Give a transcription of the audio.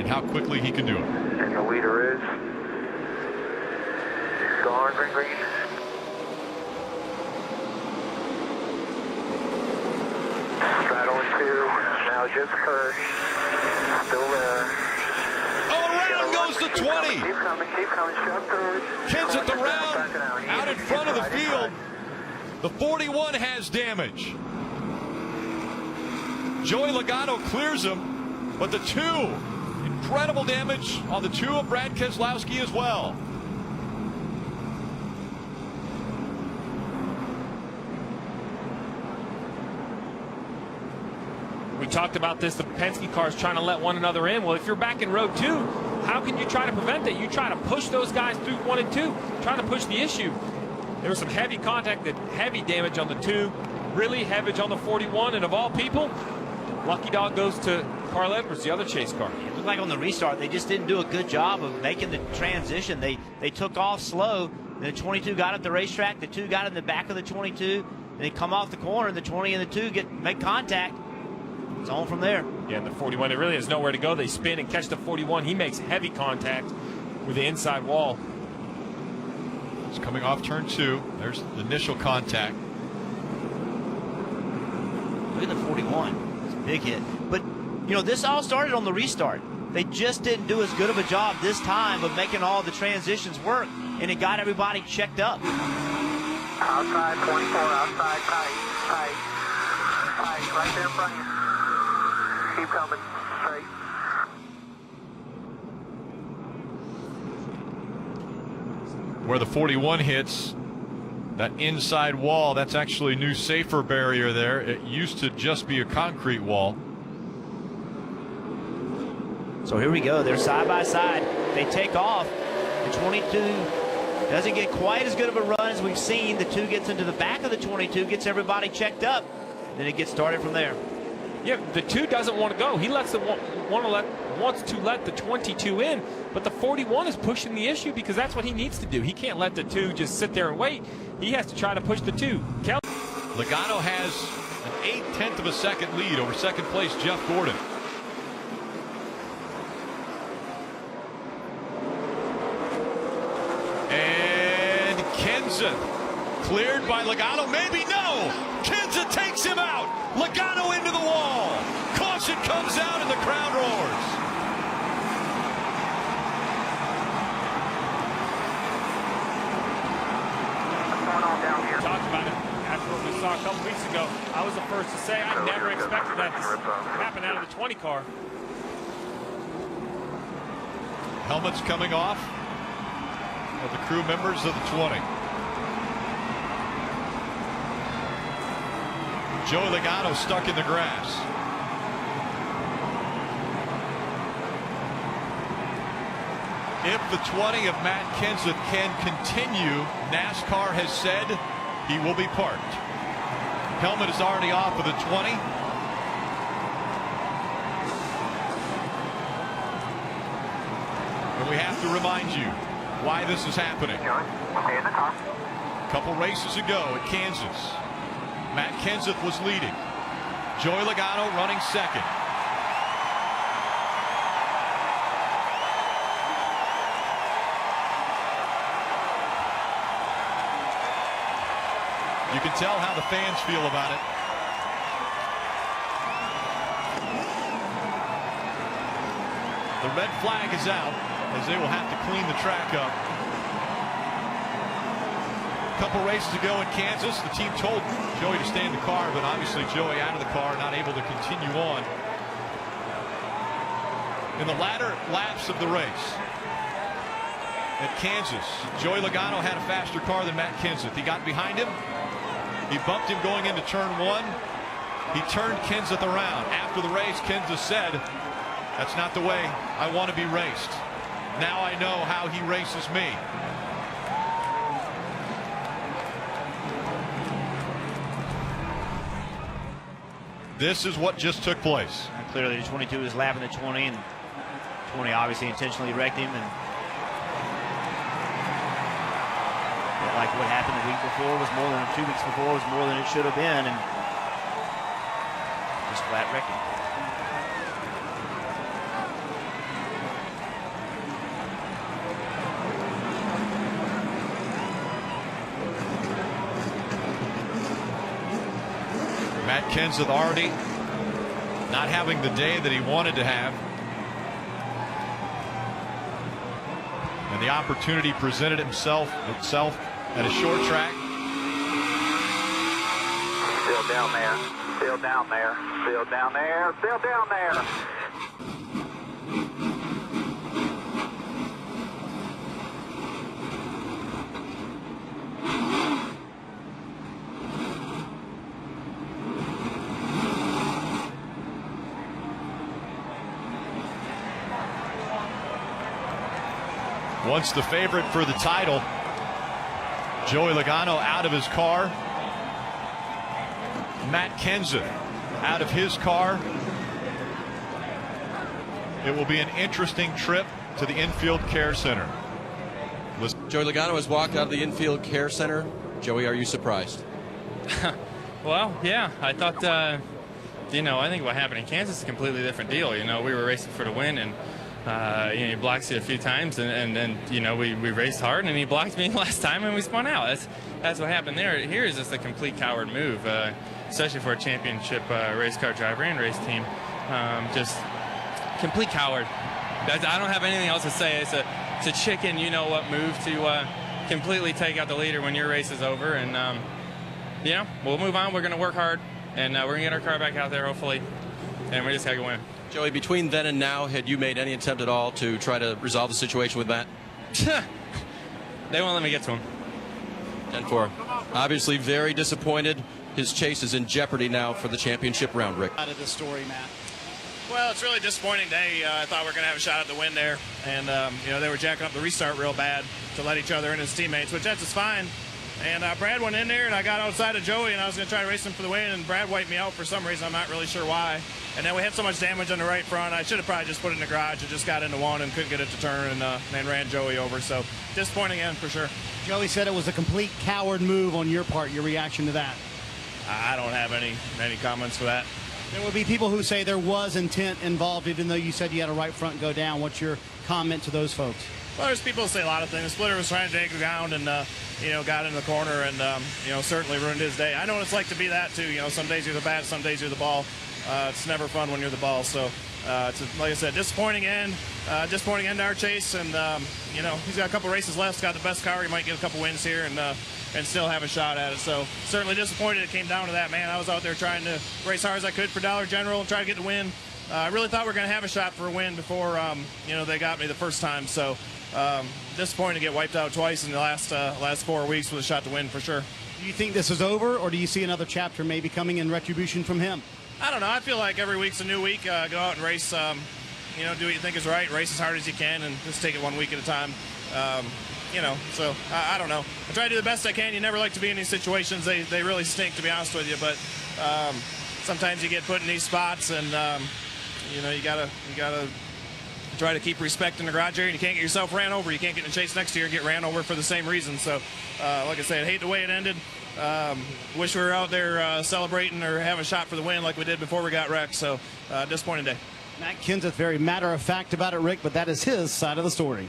and how quickly he can do it. And the leader is gone, green. Straddling 2, now just Kirsch, still there. Oh, around goes the 20. Keep coming, shove through. Kenseth around, out in front of the field. The 41 has damage. Joey Logano clears him, but the 2, incredible damage on the 2 of Brad Keselowski as well. We talked about this, the Penske cars trying to let one another in. Well, if you're back in row 2, how can you try to prevent that? You try to push those guys through 1 and 2, trying to push the issue. There was some heavy contact, heavy damage on the 2, really heavy on the 41, and of all people, lucky dog goes to Carl Edwards, the other chase car. It looked like on the restart, they just didn't do a good job of making the transition. They took off slow. The 22 got at the racetrack, the 2 got in the back of the 22, and they come off the corner, and the 20 and the 2 make contact. It's on from there. Yeah, and the 41, it really has nowhere to go. They spin and catch the 41. He makes heavy contact with the inside wall. It's coming off turn 2. There's the initial contact. Look at the 41. It's a big hit. But, you know, this all started on the restart. They just didn't do as good of a job this time of making all the transitions work, and it got everybody checked up. Outside 24, outside tight, right there in front of you. Keep coming, straight. Where the 41 hits, that inside wall, that's actually a new safer barrier there. It used to just be a concrete wall. So here we go. They're side by side. They take off. The 22 doesn't get quite as good of a run as we've seen. The 2 gets into the back of the 22, gets everybody checked up. Then it gets started from there. Yeah, the 2 doesn't want to go. He wants to let the 22 in, but the 41 is pushing the issue because that's what he needs to do. He can't let the 2 just sit there and wait. He has to try to push the 2. Logano has an 0.8 of a second lead over second place Jeff Gordon. And Kenseth cleared by Logano. Maybe no. Kenseth takes him out. Logano into the wall. Caution comes out and the crowd roars. Talked about it after what we saw a couple weeks ago. I was the first to say I never expected that to happen out of the 20 car. Helmets coming off of the crew members of the 20. Joey Logano stuck in the grass. If the 20 of Matt Kenseth can continue, NASCAR has said he will be parked. Helmet is already off of the 20. And we have to remind you why this is happening. Stay in the car. A couple races ago at Kansas, Matt Kenseth was leading. Joey Logano running second. You can tell how the fans feel about it. The red flag is out as they will have to clean the track up. A couple races ago in Kansas, the team told Joey to stay in the car, but obviously Joey out of the car, not able to continue on. In the latter laps of the race at Kansas, Joey Logano had a faster car than Matt Kenseth. He got behind him. He bumped him going into turn 1. He turned Kenseth around. After the race, Kenseth said, "That's not the way I want to be raced. Now I know how he races me." This is what just took place. Clearly the 22 is lapping the 20, and 20 obviously intentionally wrecked him. And like what happened the week before was more than 2 weeks before was more than it should have been, and just flat wrecked him. Kenseth already not having the day that he wanted to have. And the opportunity presented itself at a short track. Still down there. Still down there. Still down there. Still down there. Once the favorite for the title, Joey Logano out of his car. Matt Kenseth out of his car. It will be an interesting trip to the infield care center. Joey Logano has walked out of the infield care center. Joey, are you surprised? Well, yeah, I thought, I think what happened in Kansas is a completely different deal. We were racing for the win, and he blocked it a few times, and we raced hard, and he blocked me last time, and we spun out. That's what happened there. Here is just a complete coward move, especially for a championship race car driver and race team. Just complete coward. I don't have anything else to say. It's a chicken, what move to completely take out the leader when your race is over, and we'll move on. We're going to work hard, and we're going to get our car back out there, hopefully, and we just got to win. Joey, between then and now, had you made any attempt at all to try to resolve the situation with Matt? They won't let me get to him. 10-4. Obviously very disappointed. His chase is in jeopardy now for the championship round, Rick. Out of the story, Matt. Well, it's really a disappointing day. I thought we were going to have a shot at the win there. And, they were jacking up the restart real bad to let each other in as teammates, which that's fine. And Brad went in there, and I got outside of Joey, and I was going to try to race him for the win, and Brad wiped me out for some reason. I'm not really sure why. And then we had so much damage on the right front, I should have probably just put it in the garage and just got into one and couldn't get it to turn, and ran Joey over. So disappointing end for sure. Joey said it was a complete coward move on your part. Your reaction to that? I don't have any comments for that. There will be people who say there was intent involved, even though you said you had a right front go down. What's your comment to those folks? Well, there's people who say a lot of things. The splitter was trying to take the ground and, got in the corner and, certainly ruined his day. I know what it's like to be that, too. Some days you're the bat, some days you're the ball. It's never fun when you're the ball. So, like I said, disappointing end to our chase. And, he's got a couple races left. He's got the best car. He might get a couple wins here and still have a shot at it. So, certainly disappointed it came down to that, man. I was out there trying to race hard as I could for Dollar General and try to get the win. I really thought we were going to have a shot for a win before, they got me the first time. So, disappointed to get wiped out twice in the last 4 weeks with a shot to win for sure. Do you think this is over, or do you see another chapter maybe coming in retribution from him? I don't know. I feel like every week's a new week. Go out and race, do what you think is right, race as hard as you can, and just take it 1 week at a time. So I don't know. I try to do the best I can. You never like to be in these situations. They really stink, to be honest with you. But sometimes you get put in these spots, and you gotta try to keep respect in the garage area. You can't get yourself ran over. You can't get in the chase next year and get ran over for the same reason. So, like I said, I hate the way it ended. Wish we were out there celebrating or having a shot for the win like we did before we got wrecked. So, disappointing day. Matt Kenseth, very matter of fact about it, Rick, but that is his side of the story.